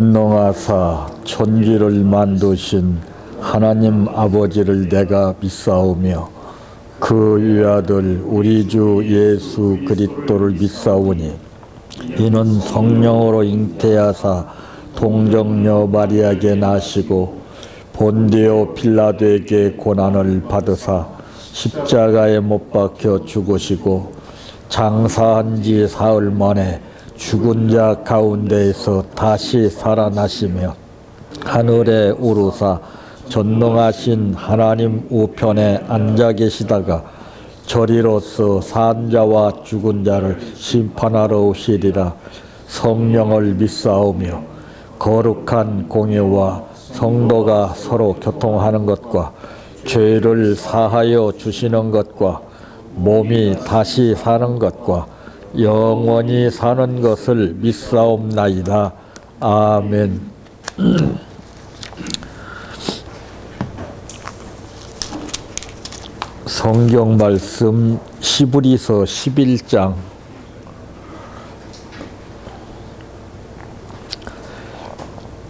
전능하사 천지를 만드신 하나님 아버지를 내가 믿사오며 그 위아들 우리 주 예수 그리스도를 믿사오니 이는 성령으로 잉태하사 동정녀 마리아에게 나시고 본디오 빌라도에게 고난을 받으사 십자가에 못 박혀 죽으시고 장사한 지 사흘 만에 죽은 자 가운데에서 다시 살아나시며 하늘에 오르사 전능하신 하나님 우편에 앉아 계시다가 저리로서 산 자와 죽은 자를 심판하러 오시리라. 성령을 믿사오며 거룩한 공예와 성도가 서로 교통하는 것과 죄를 사하여 주시는 것과 몸이 다시 사는 것과 영원히 사는 것을 믿사옵나이다. 아멘. 성경 말씀 히브리서 11장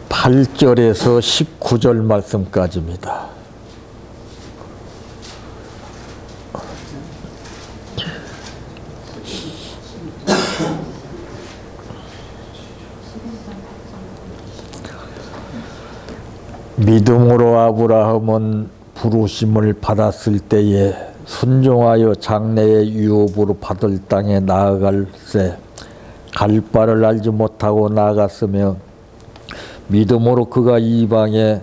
8절에서 19절 말씀까지입니다. 믿음으로 아브라함은 부르심을 받았을 때에 순종하여 장래의 유업으로 받을 땅에 나아갈새 갈 바를 알지 못하고 나아갔으며 믿음으로 그가 이방의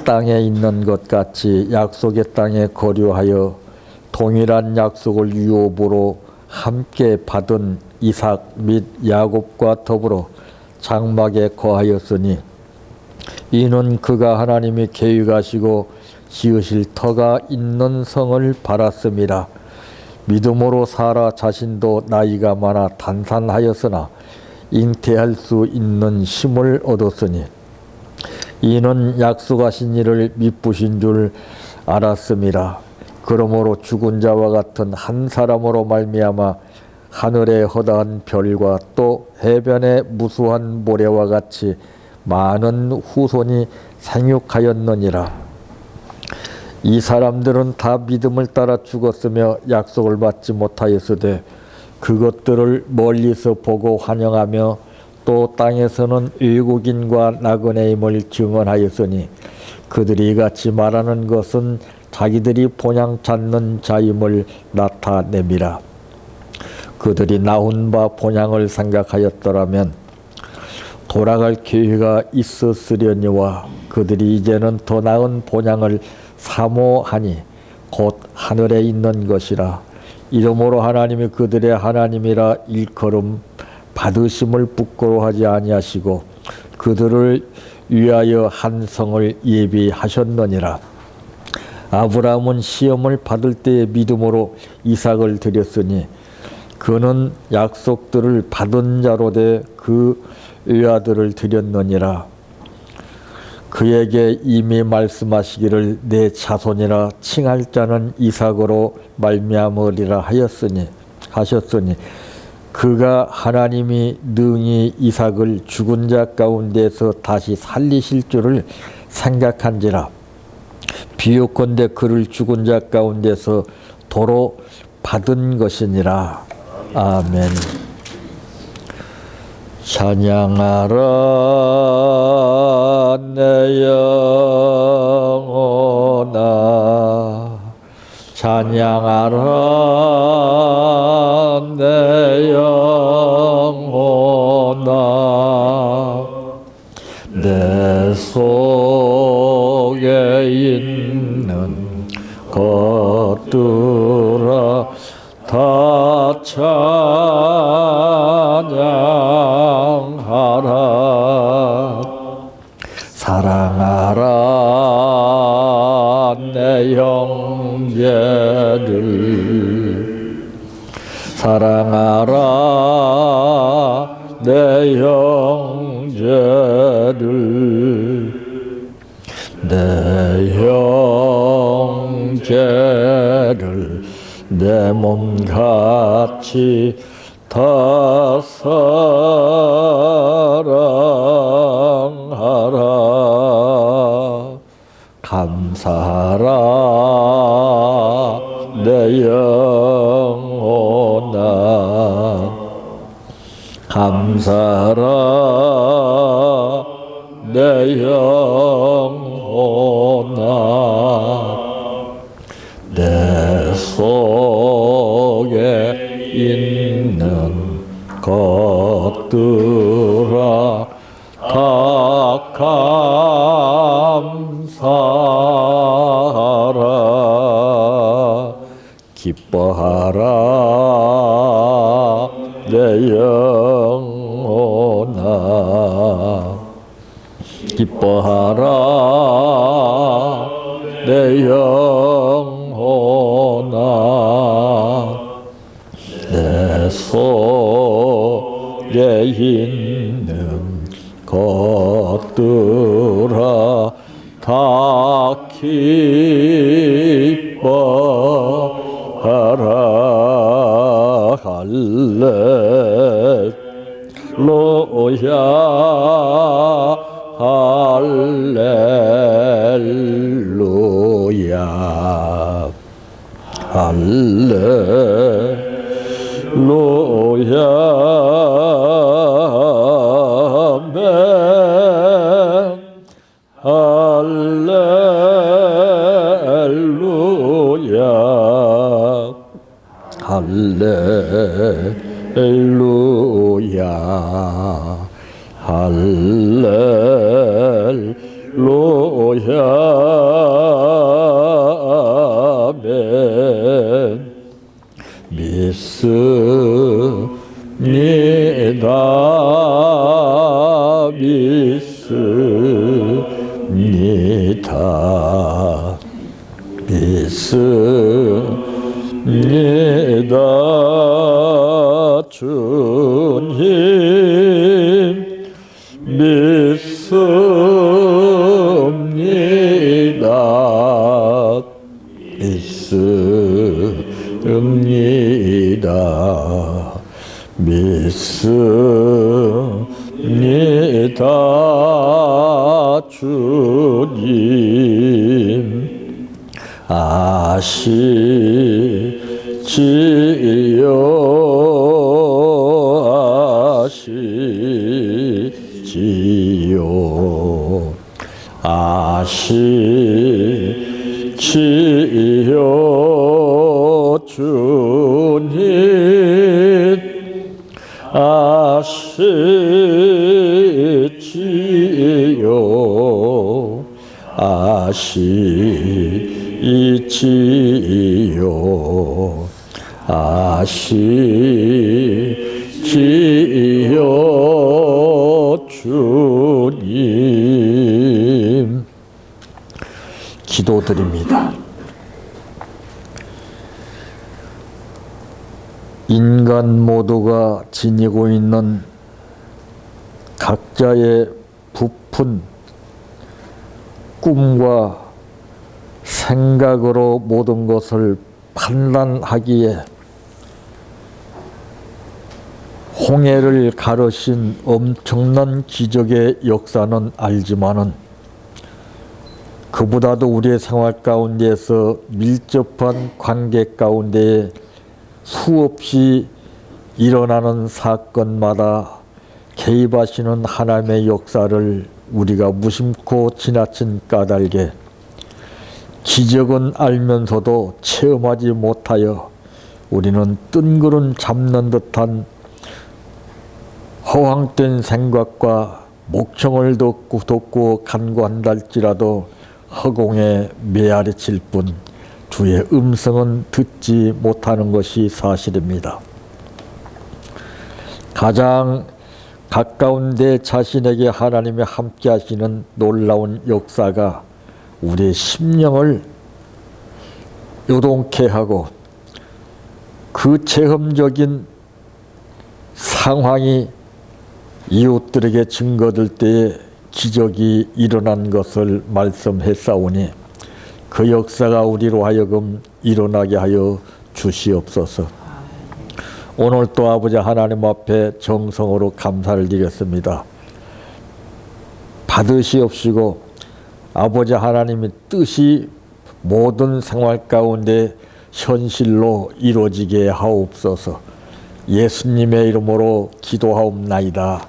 땅에 있는 것 같이 약속의 땅에 거류하여 동일한 약속을 유업으로 함께 받은 이삭 및 야곱과 더불어 장막에 거하였으니 이는 그가 하나님이 계획하시고 지으실 터가 있는 성을 바랐음이라. 믿음으로 사라 자신도 나이가 많아 단산하였으나 잉태할 수 있는 힘을 얻었으니 이는 약속하신 이를 미쁘신 줄 알았음이라. 그러므로 죽은 자와 같은 한 사람으로 말미암아 하늘의 허다한 별과 또 해변의 무수한 모래와 같이 많은 후손이 생육하였느니라. 이 사람들은 다 믿음을 따라 죽었으며 약속을 받지 못하였으되 그것들을 멀리서 보고 환영하며 또 땅에서는 외국인과 나그네임을 증언하였으니 그들이 같이 말하는 것은 자기들이 본향 찾는 자임을 나타냄이라. 그들이 나온 바 본향을 생각하였더라면 돌아갈 기회가 있었으려니와 그들이 이제는 더 나은 본향을 사모하니 곧 하늘에 있는 것이라. 이러므로 하나님이 그들의 하나님이라 일컬음 받으심을 부끄러워하지 아니하시고 그들을 위하여 한 성을 예비하셨느니라. 아브라함은 시험을 받을 때에 믿음으로 이삭을 드렸으니 그는 약속들을 받은 자로 돼 그 외아들을 드렸느니라. 그에게 이미 말씀하시기를 내 자손이라 칭할 자는 이삭으로 말미암으리라 하셨으니 그가 하나님이 능히 이삭을 죽은 자 가운데서 다시 살리실 줄을 생각한지라. 비유컨대 그를 죽은 자 가운데서 도로 받은 것이니라. 아멘. 찬양하라 내 영혼아, 찬양하라 내 영혼아, 내 속에 있는 것들아 다 찬양하라. 사랑하라 내 형제를, 사랑하라 내 형제를, 내 형제를 내 몸같이 다 사랑하라 감사하라 내 영혼아 감사하라 내 영혼아 내 속에 있는 것들아 다 감사하라 기뻐하라 내 영혼아 기뻐하라 내 영혼아 내 속에 있는 것들아 다 기뻐하라 할렐루야 할렐루야 할렐루야 아멘 할렐루야 할렐루야 할렐루야 아멘 믿습니다 믿습니다 믿습니다 주님 믿습니다 믿습니다 믿습니다 주님 아시지요 아시지요 주님 아시지요 아시지요 아시지요 주님 기도드립니다. 인간 모두가 지니고 있는 각자의 부푼 꿈과 생각으로 모든 것을 판단하기에 홍해를 가르신 엄청난 기적의 역사는 알지만은 그보다도 우리의 생활 가운데에서 밀접한 관계 가운데에 수없이 일어나는 사건마다 개입하시는 하나님의 역사를 우리가 무심코 지나친 까닭에 기적은 알면서도 체험하지 못하여 우리는 뜬구름 잡는 듯한 허황된 생각과 목청을 돋고 간구한다 할지라도 허공에 메아리칠 뿐 주의 음성은 듣지 못하는 것이 사실입니다. 가장 가까운 내 자신에게 하나님이 함께 하시는 놀라운 역사가 우리의 심령을 요동케 하고 그 체험적인 상황이 이웃들에게 증거될 때에 기적이 일어난 것을 말씀했사오니 그 역사가 우리로 하여금 일어나게 하여 주시옵소서. 오늘 또 아버지 하나님 앞에 정성으로 감사를 드렸습니다. 받으시옵시고 아버지 하나님의 뜻이 모든 생활 가운데 현실로 이루어지게 하옵소서. 예수님의 이름으로 기도하옵나이다.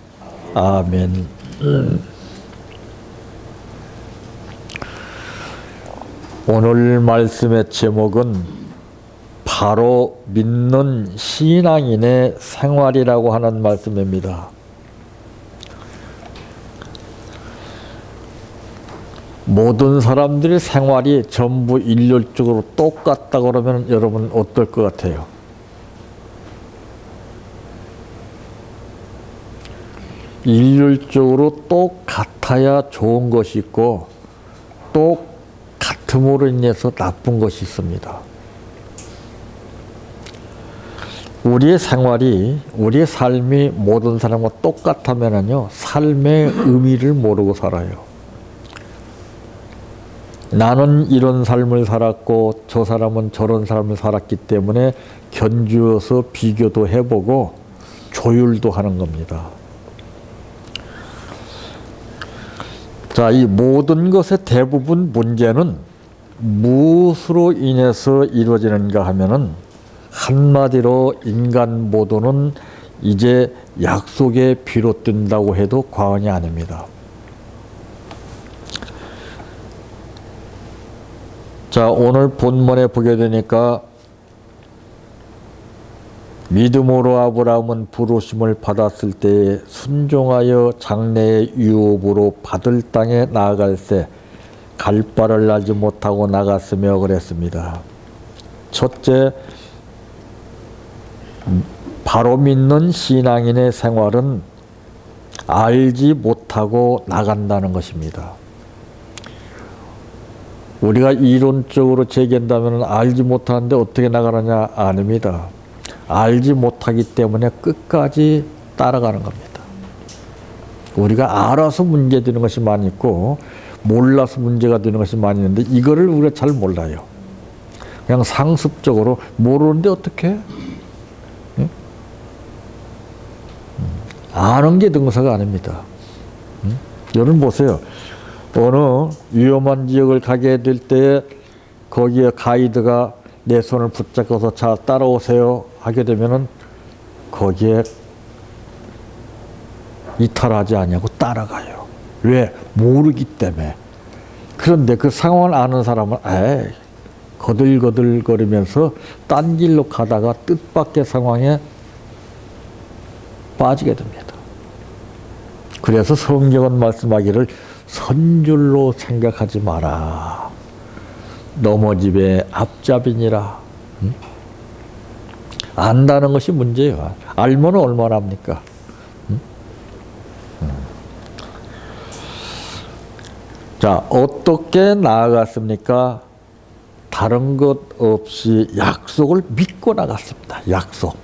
아멘. 오늘 말씀의 제목은 바로 믿는 신앙인의 생활이라고 하는 말씀입니다. 모든 사람들의 생활이 전부 일률적으로 똑같다 그러면 여러분 어떨 것 같아요? 일률적으로 똑같아야 좋은 것이 있고 똑같음으로 인해서 나쁜 것이 있습니다. 우리의 생활이, 우리의 삶이 모든 사람과 똑같으면요, 삶의 의미를 모르고 살아요. 나는 이런 삶을 살았고 저 사람은 저런 삶을 살았기 때문에 견주어서 비교도 해보고 조율도 하는 겁니다. 자, 이 모든 것의 대부분 문제는 무엇으로 인해서 이루어지는가 하면은 한마디로 인간 모두는 이제 약속에 비롯된다고 해도 과언이 아닙니다. 자, 오늘 본문에 보게 되니까 믿음으로 아브라함은 부르심을 받았을 때에 순종하여 장래의 유업으로 받을 땅에 나아갈새 갈 바를 알지 못하고 나갔으며 그랬습니다. 첫째, 바로 믿는 신앙인의 생활은 알지 못하고 나간다는 것입니다. 우리가 이론적으로 제기한다면 알지 못하는데 어떻게 나가느냐 아닙니다. 알지 못하기 때문에 끝까지 따라가는 겁니다. 우리가 알아서 문제 되는 것이 많이 있고 몰라서 문제가 되는 것이 많이 있는데 이거를 우리가 잘 몰라요. 그냥 상습적으로 모르는데 어떻게? 응? 아는 게 능사가 아닙니다. 응? 여러분 보세요. 어느 위험한 지역을 가게 될 때 거기에 가이드가 내 손을 붙잡고서 자 따라오세요 하게 되면은 거기에 이탈하지 않냐고 따라가요. 왜? 모르기 때문에. 그런데 그 상황을 아는 사람은 거들거들거리면서 딴 길로 가다가 뜻밖의 상황에 빠지게 됩니다. 그래서 성경은 말씀하기를 선줄로 생각하지 마라. 넘어집에 앞잡이니라. 응? 안다는 것이 문제예요. 알면 얼마나 합니까? 응? 자, 어떻게 나아갔습니까? 다른 것 없이 약속을 믿고 나갔습니다. 약속.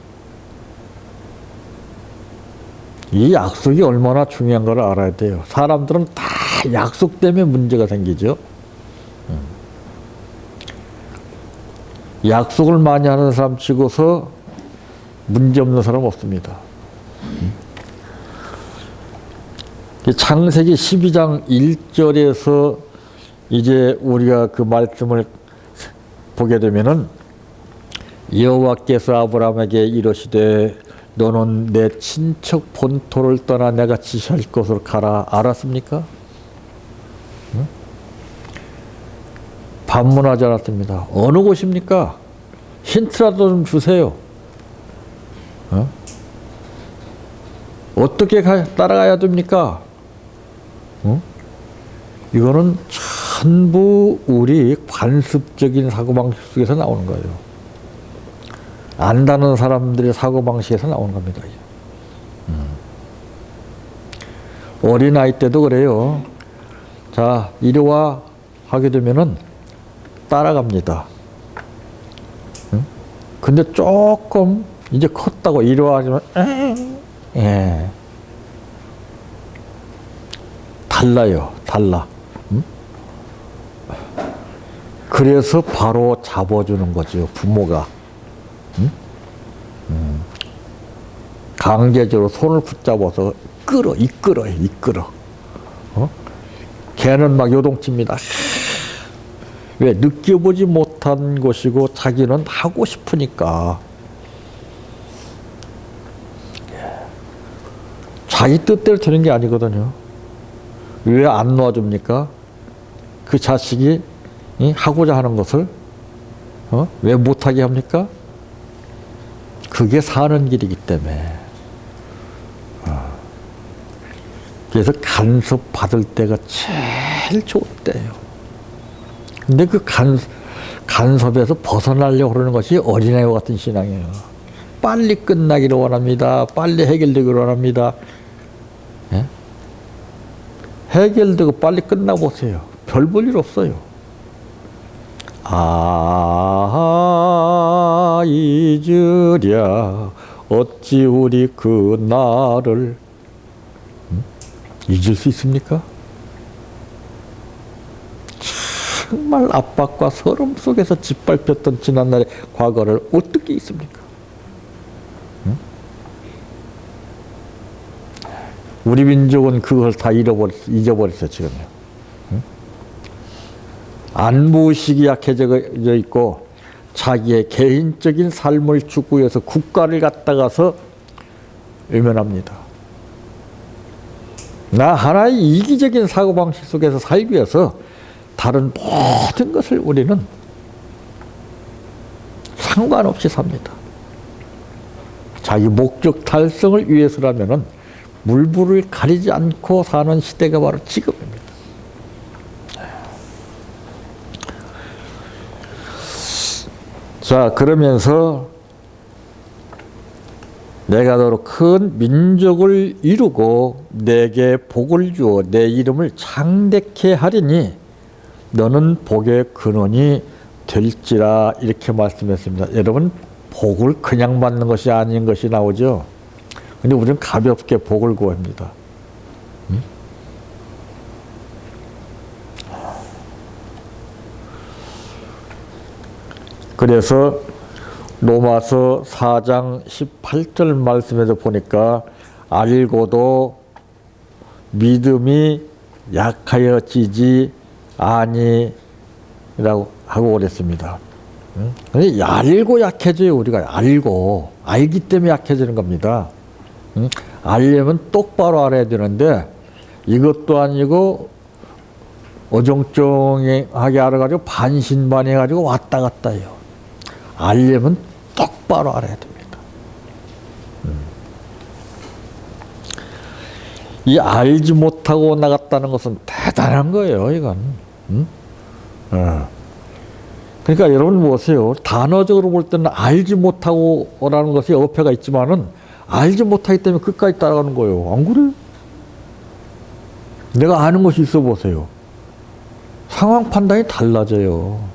이 약속이 얼마나 중요한 걸 알아야 돼요. 사람들은 다 약속 때문에 문제가 생기죠. 약속을 많이 하는 사람 치고서 문제 없는 사람 없습니다. 창세기 12장 1절에서 이제 우리가 그 말씀을 보게 되면은 여호와께서 아브라함에게 이르시되 너는 내 친척 본토를 떠나 내가 지시할 곳으로 가라. 알았습니까? 응? 반문하지 않았습니다. 어느 곳입니까? 힌트라도 좀 주세요. 어떻게 따라가야 됩니까? 이거는 전부 우리 관습적인 사고방식 속에서 나오는 거예요. 안다는 사람들의 사고방식에서 나오는 겁니다. 어린아이 때도 그래요. 자, 이리 와 하게 되면은 따라갑니다. 근데 조금 이제 컸다고 이리 와 하지만 달라요. 달라. 그래서 바로 잡아주는 거죠. 부모가. 강제적으로 손을 붙잡아서 이끌어. 걔는 막 요동칩니다. 왜? 느껴보지 못한 것이고 자기는 하고 싶으니까. 자기 뜻대로 되는 게 아니거든요. 왜 안 놓아줍니까? 그 자식이 하고자 하는 것을 왜 못하게 합니까? 그게 사는 길이기 때문에. 그래서 간섭 받을 때가 제일 좋을 때예요. 근데 그 간섭에서 벗어나려고 그러는 것이 어린아이와 같은 신앙이에요. 빨리 끝나기를 원합니다. 빨리 해결되기를 원합니다. 예? 해결되고 빨리 끝나보세요. 별 볼 일 없어요. 잊으랴 어찌 우리 그 날을 잊을 수 있습니까? 정말 압박과 서름 속에서 짓밟혔던 지난날의 과거를 어떻게 잊습니까? 우리 민족은 그걸 다 잊어버렸어요, 지금요. 안보의식이 약해져 있고 자기의 개인적인 삶을 추구해서 국가를 갖다가서 외면합니다. 나 하나의 이기적인 사고방식 속에서 살기 위해서 다른 모든 것을 우리는 상관없이 삽니다. 자기 목적 달성을 위해서라면은 물불을 가리지 않고 사는 시대가 바로 지금입니다. 자, 그러면서 내가 너로 큰 민족을 이루고 내게 복을 주어 내 이름을 창대케 하리니 너는 복의 근원이 될지라 이렇게 말씀했습니다. 여러분, 복을 그냥 받는 것이 아닌 것이 나오죠. 근데 우리는 가볍게 복을 구합니다. 그래서 로마서 4장 18절 말씀에서 보니까 알고도 믿음이 약하여지지 아니라고 하고 그랬습니다. 근데 알고 약해져요. 우리가 알기 때문에 약해지는 겁니다. 알려면 똑바로 알아야 되는데 이것도 아니고 어정쩡하게 알아가지고 반신반의해가지고 왔다 갔다 해요. 알려면 똑바로 알아야 됩니다. 이 알지 못하고 나갔다는 것은 대단한 거예요, 이건. 그러니까 여러분 보세요. 단어적으로 볼 때는 알지 못하고라는 것이 어폐가 있지만은 알지 못하기 때문에 끝까지 따라가는 거예요. 안 그래요? 내가 아는 것이 있어 보세요. 상황 판단이 달라져요.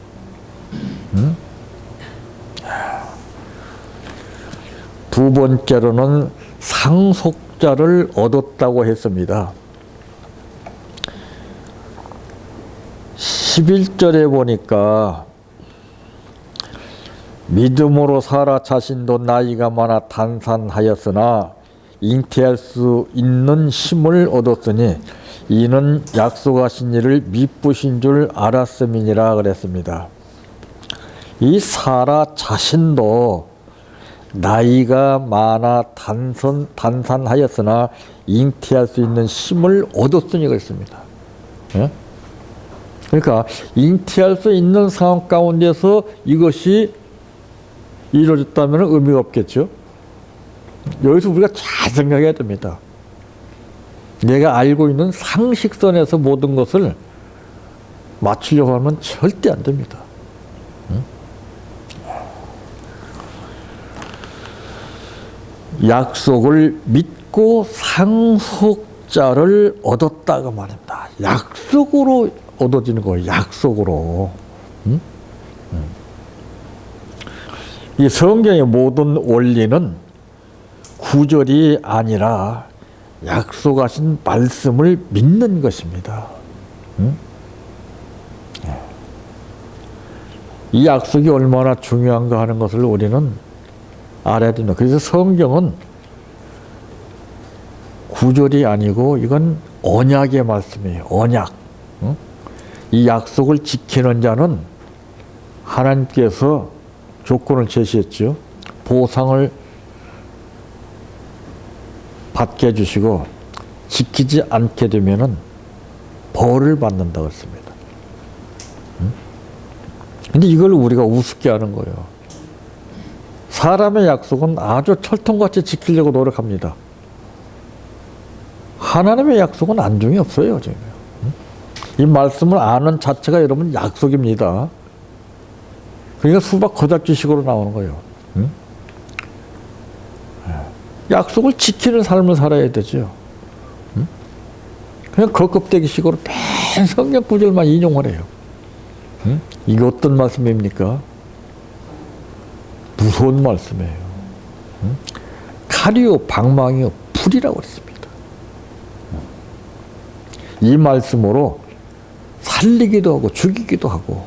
두 번째로는 상속자를 얻었다고 했습니다. 11절에 보니까 믿음으로 사라 자신도 나이가 많아 단산하였으나 잉태할 수 있는 힘을 얻었으니 이는 약속하신 이를 미쁘신 줄 알았음이니라 그랬습니다. 이 사라 자신도 나이가 많아 단산하였으나 잉태할 수 있는 힘을 얻었으니 그랬습니다. 예? 그러니까 잉태할 수 있는 상황 가운데서 이것이 이루어졌다면 의미가 없겠죠. 여기서 우리가 잘 생각해야 됩니다. 내가 알고 있는 상식선에서 모든 것을 맞추려고 하면 절대 안 됩니다. 약속을 믿고 상속자를 얻었다고 말합니다. 약속으로 얻어지는 거예요. 약속으로. 이 성경의 모든 원리는 구절이 아니라 약속하신 말씀을 믿는 것입니다. 이 약속이 얼마나 중요한가 하는 것을 우리는 알아야 됩니다. 그래서 성경은 구절이 아니고 이건 언약의 말씀이에요. 언약. 응? 이 약속을 지키는 자는 하나님께서 조건을 제시했죠. 보상을 받게 해주시고 지키지 않게 되면은 벌을 받는다고 했습니다. 근데 이걸 우리가 우습게 하는 거예요. 사람의 약속은 아주 철통같이 지키려고 노력합니다. 하나님의 약속은 안중이 없어요. 지금. 이 말씀을 아는 자체가 여러분 약속입니다. 그러니까 수박 거작지식으로 나오는 거예요. 약속을 지키는 삶을 살아야 되죠. 그냥 겉껍데기식으로 맨 성경 구절만 인용을 해요. 이게 어떤 말씀입니까? 무서운 말씀이에요. 칼이요 방망이요 불이라고 그랬습니다. 이 말씀으로 살리기도 하고 죽이기도 하고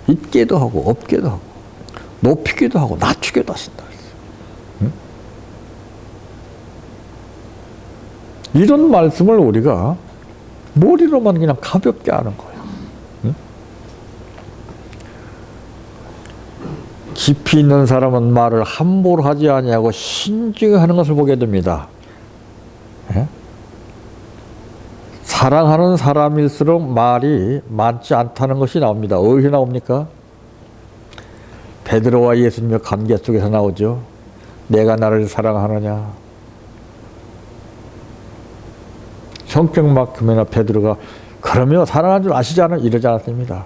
있게도 하고 없게도 하고 높이기도 하고 낮추기도 하신다. 이런 말씀을 우리가 머리로만 그냥 가볍게 하는 거예요. 깊이 있는 사람은 말을 함부로 하지 아니하고 신중히 하는 것을 보게 됩니다. 사랑하는 사람일수록 말이 많지 않다는 것이 나옵니다. 어디서 나옵니까? 베드로와 예수님의 관계 속에서 나오죠. 내가 나를 사랑하느냐. 성격만큼이나 베드로가 그러면 사랑한 줄 아시지 않아? 이러지 않았습니다.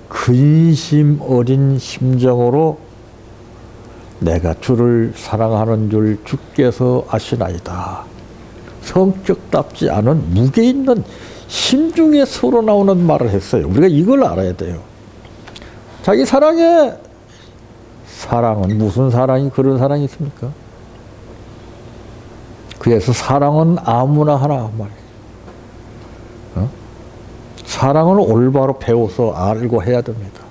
근심 어린 심정으로 내가 주를 사랑하는 줄 주께서 아시나이다. 성격답지 않은 무게 있는 심중에 서로 나오는 말을 했어요. 우리가 이걸 알아야 돼요. 자기 사랑에 사랑은 무슨 사랑이 그런 사랑이 있습니까? 그래서 사랑은 아무나 하나 말이에요. 사랑을 올바로 배워서 알고 해야 됩니다.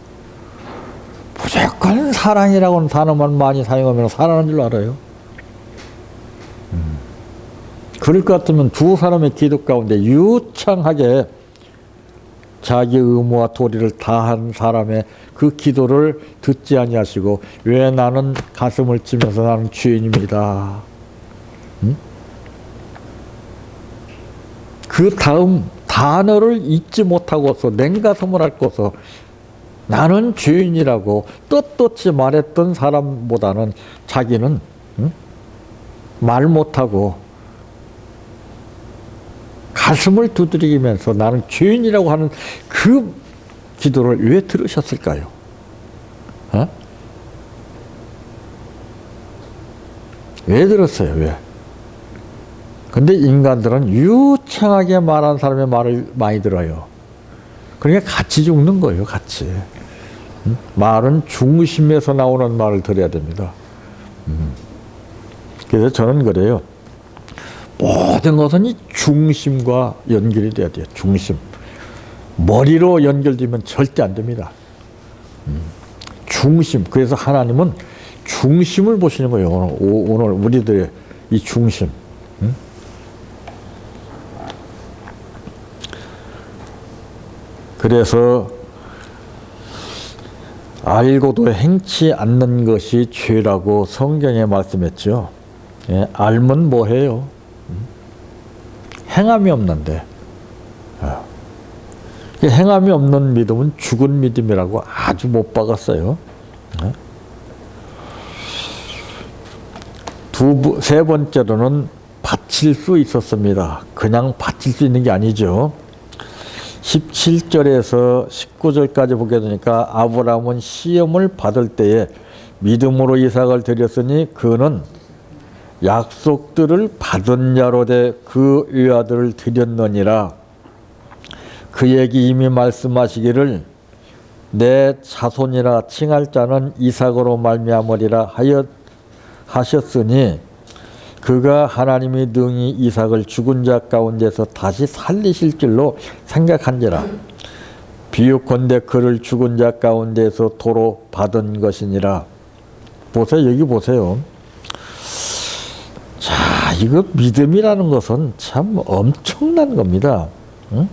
무조건 사랑이라고는 단어만 많이 사용하면 사랑하는 줄 알아요. 그럴 것 같으면 두 사람의 기도 가운데 유창하게 자기 의무와 도리를 다한 사람의 그 기도를 듣지 아니하시고 왜 나는 가슴을 치면서 나는 죄인입니다. 그 다음 단어를 잊지 못하고서 냉가슴을 앓고서 나는 죄인이라고 떳떳이 말했던 사람보다는 자기는 말 못하고 가슴을 두드리면서 나는 죄인이라고 하는 그 기도를 왜 들으셨을까요? 왜 들었어요? 왜? 근데 인간들은 유창하게 말한 사람의 말을 많이 들어요. 그러니까 같이 죽는 거예요. 같이. 말은 중심에서 나오는 말을 들어야 됩니다. 그래서 저는 그래요. 모든 것은 이 중심과 연결이 돼야 돼요. 중심. 머리로 연결되면 절대 안 됩니다. 중심. 그래서 하나님은 중심을 보시는 거예요. 오늘 우리들의 이 중심. 그래서 알고도 행치 않는 것이 죄라고 성경에 말씀했죠. 예, 알면 뭐해요? 행함이 없는데. 행함이 없는 믿음은 죽은 믿음이라고 아주 못 박았어요. 세 번째로는 바칠 수 있었습니다. 그냥 바칠 수 있는 게 아니죠. 17절에서 19절까지 보게 되니까 아브라함은 시험을 받을 때에 믿음으로 이삭을 드렸으니 그는 약속들을 받은 자로 돼 그 외아들을 드렸느니라. 그에게 이미 말씀하시기를 내 자손이라 칭할 자는 이삭으로 말미암으리라 하셨으니 그가 하나님이 능히 이삭을 죽은 자 가운데서 다시 살리실 줄로 생각한지라. 비유컨대 그를 죽은 자 가운데서 도로 받은 것이니라. 보세요. 여기 보세요. 자, 이거 믿음이라는 것은 참 엄청난 겁니다. 응?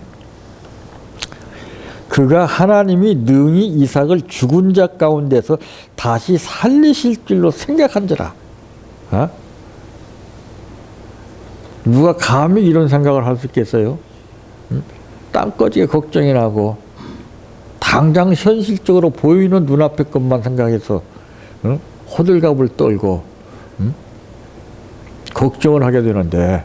그가 하나님이 능히 이삭을 죽은 자 가운데서 다시 살리실 줄로 생각한지라. 어? 누가 감히 이런 생각을 할 수 있겠어요? 응? 땅꺼지게 걱정이 나고 당장 현실적으로 보이는 눈앞의 것만 생각해서 응? 호들갑을 떨고 응? 걱정을 하게 되는데,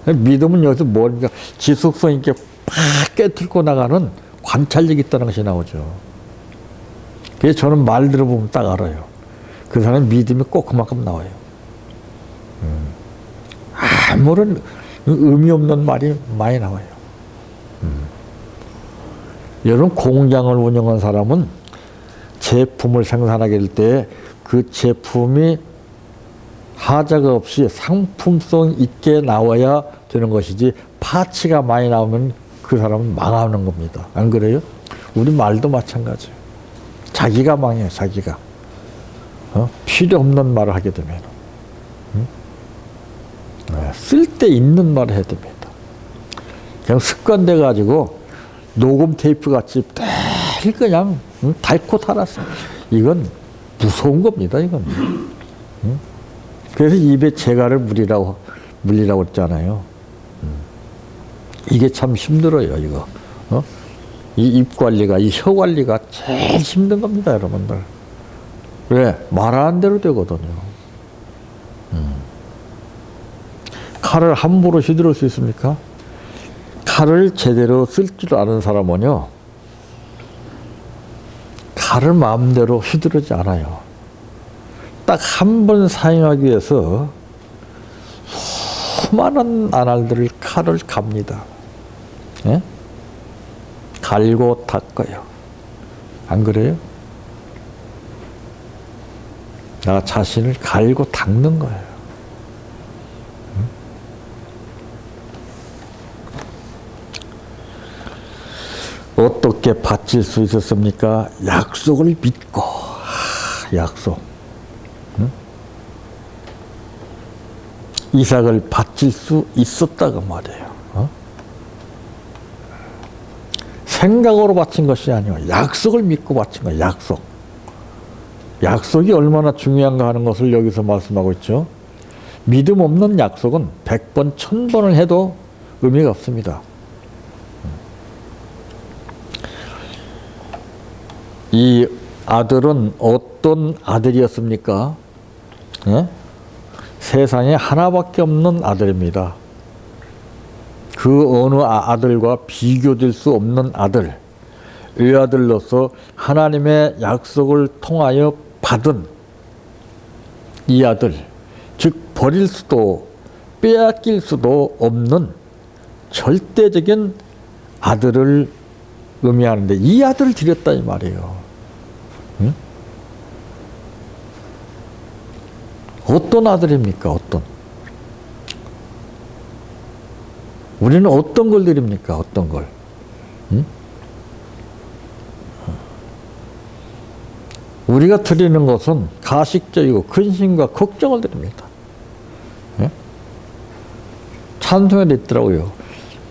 믿음은 여기서 뭔가 지속성 있게 팍 깨뚫고 나가는 관찰력이 있다는 것이 나오죠. 그래서 저는 말 들어보면 딱 알아요. 그 사람의 믿음이 꼭 그만큼 나와요. 아무런 의미 없는 말이 많이 나와요. 여러분, 공장을 운영한 사람은 제품을 생산하게 될 때 그 제품이 하자가 없이 상품성 있게 나와야 되는 것이지, 파츠가 많이 나오면 그 사람은 망하는 겁니다. 안 그래요? 우리 말도 마찬가지예요. 자기가 망해요, 자기가. 필요 없는 말을 하게 되면. 쓸데 있는 말을 해야 됩니다. 그냥 습관돼 가지고 녹음 테이프 같이 늘 그냥 닳고 달았어. 이건 무서운 겁니다, 이건. 그래서 입에 재갈을 물리라고 했잖아요. 이게 참 힘들어요, 이거. 이 입 관리가, 이 혀 관리가 제일 힘든 겁니다, 여러분들. 왜? 말하는 대로 되거든요. 칼을 함부로 휘두를 수 있습니까? 칼을 제대로 쓸 줄 아는 사람은요, 칼을 마음대로 휘두르지 않아요. 딱 한 번 사용하기 위해서 수많은 나날들을 칼을 갑니다. 예? 갈고 닦아요. 안 그래요? 나 자신을 갈고 닦는 거예요. 어떻게 바칠 수 있었습니까? 약속을 믿고. 약속. 응? 이삭을 바칠 수 있었다고 말이에요. 생각으로 바친 것이 아니고 약속을 믿고 바친 거예요. 약속. 약속이 얼마나 중요한가 하는 것을 여기서 말씀하고 있죠. 믿음 없는 약속은 100번, 1000번을 해도 의미가 없습니다. 이 아들은 어떤 아들이었습니까? 예? 세상에 하나밖에 없는 아들입니다. 그 어느 아들과 비교될 수 없는 아들, 외아들로서 하나님의 약속을 통하여 받은 이 아들, 즉 버릴 수도 빼앗길 수도 없는 절대적인 아들을 의미하는데, 이 아들을 드렸다 이 말이에요. 응? 어떤 아들입니까? 어떤? 우리는 어떤 걸 드립니까? 어떤 걸? 응? 우리가 드리는 것은 가식적이고 근심과 걱정을 드립니다. 예? 찬송에 있더라고요.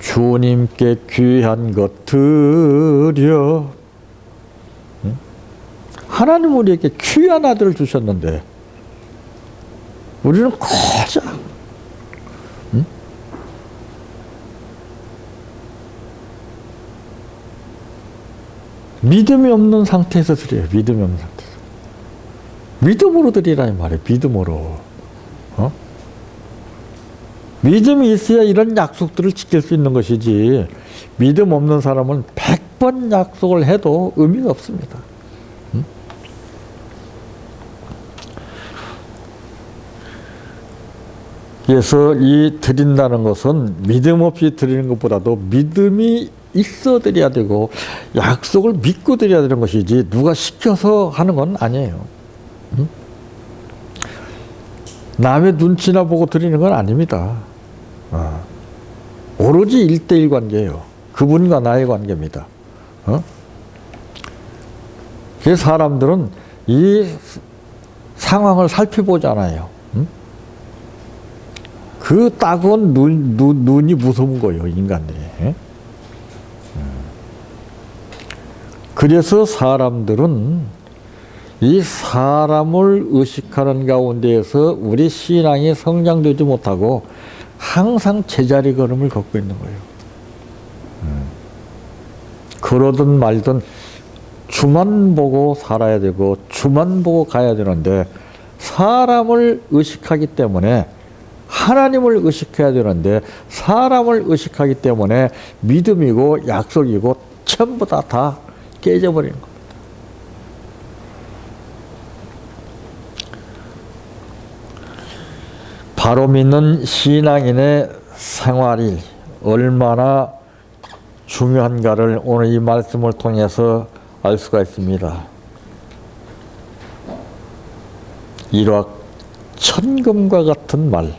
주님께 귀한 것 드려. 응? 하나님 우리에게 귀한 아들을 주셨는데 우리는 고작 응? 믿음이 없는 상태에서 드려요. 믿음이 없는 상태에서. 믿음으로 드리라 이 말이에요. 믿음으로. 믿음이 있어야 이런 약속들을 지킬 수 있는 것이지, 믿음 없는 사람은 100번 약속을 해도 의미가 없습니다. 그래서 이 드린다는 것은 믿음 없이 드리는 것보다도 믿음이 있어 드려야 되고 약속을 믿고 드려야 되는 것이지, 누가 시켜서 하는 건 아니에요. 남의 눈치나 보고 드리는 건 아닙니다. 오로지 1대1 관계예요. 그분과 나의 관계입니다. 그래서 사람들은 이 상황을 살펴보지 않아요. 그 따가운 눈이 무서운 거예요, 인간들이. 그래서 사람들은 이 사람을 의식하는 가운데에서 우리 신앙이 성장되지 못하고 항상 제자리 걸음을 걷고 있는 거예요. 그러든 말든 주만 보고 살아야 되고 주만 보고 가야 되는데, 사람을 의식하기 때문에 하나님을 의식해야 되는데, 사람을 의식하기 때문에 믿음이고 약속이고 전부 다 깨져버리는 겁니다. 바로 믿는 신앙인의 생활이 얼마나 중요한가를 오늘 이 말씀을 통해서 알 수가 있습니다. 일확천금과 같은 말,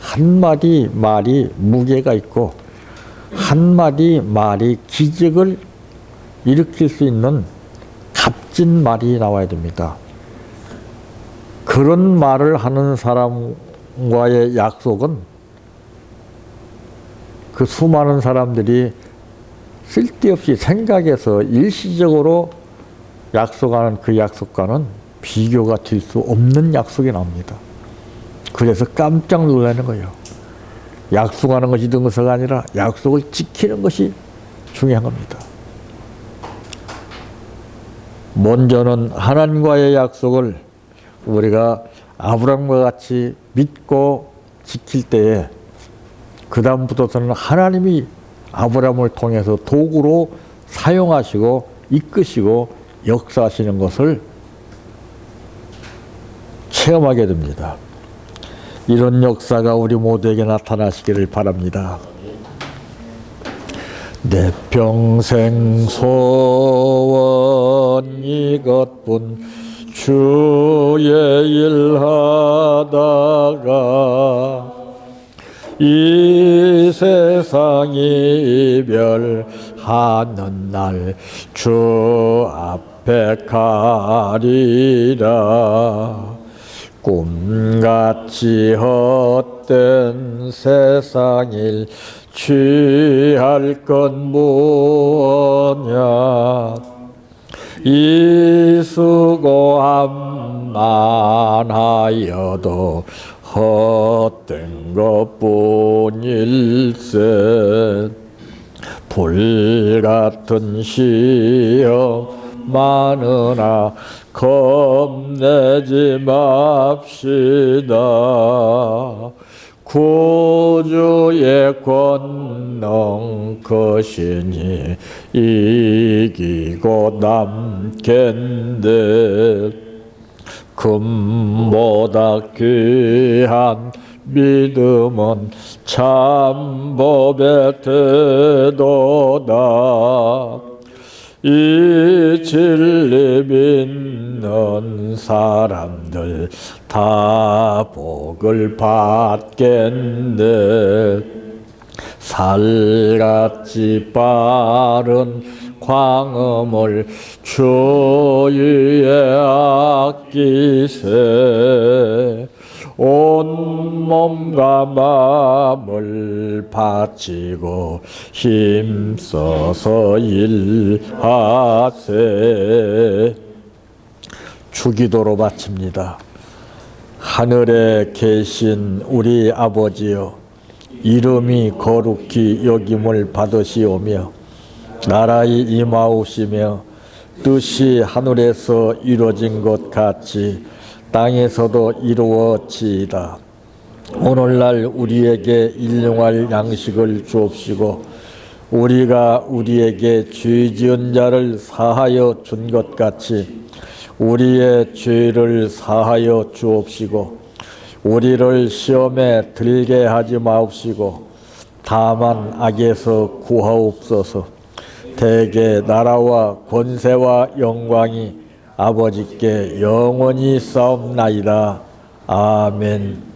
한마디 말이 무게가 있고 한마디 말이 기적을 일으킬 수 있는 값진 말이 나와야 됩니다. 그런 말을 하는 사람과의 약속은 그 수많은 사람들이 쓸데없이 생각해서 일시적으로 약속하는 그 약속과는 비교가 될 수 없는 약속이 나옵니다. 그래서 깜짝 놀라는 거예요. 약속하는 것이 능서가 아니라 약속을 지키는 것이 중요한 겁니다. 먼저는 하나님과의 약속을 우리가 아브라함과 같이 믿고 지킬 때에, 그 다음부터는 하나님이 아브라함을 통해서 도구로 사용하시고 이끄시고 역사하시는 것을 체험하게 됩니다. 이런 역사가 우리 모두에게 나타나시기를 바랍니다. 내 평생 소원 이것뿐, 주의 일 하다가 이 세상 이별하는 날 주 앞에 가리라. 꿈같이 헛된 세상 일 취할 건 뭐냐. 이 수고함만 하여도 헛된 것뿐일세. 불같은 시험 많으나 겁내지 맙시다. 구주의 권능 크시니 이기고 남겠네. 금보다 귀한 믿음은 참법의 태도다. 이 진리 믿는 사람들 다 복을 받겠네. 살같이 빠른 광음을 주위에 아끼세. 온 몸과 마음을 바치고 힘써서 일하세. 주기도로 바칩니다. 하늘에 계신 우리 아버지여, 이름이 거룩히 여김을 받으시오며 나라의 임하옵시며 뜻이 하늘에서 이루어진 것 같이 땅에서도 이루어지이다. 오늘날 우리에게 일용할 양식을 주옵시고 우리가 우리에게 죄 지은 자를 사하여 준 것 같이 우리의 죄를 사하여 주옵시고 우리를 시험에 들게 하지 마옵시고 다만 악에서 구하옵소서. 대개 나라와 권세와 영광이 아버지께 영원히 싸움나이다. 아멘.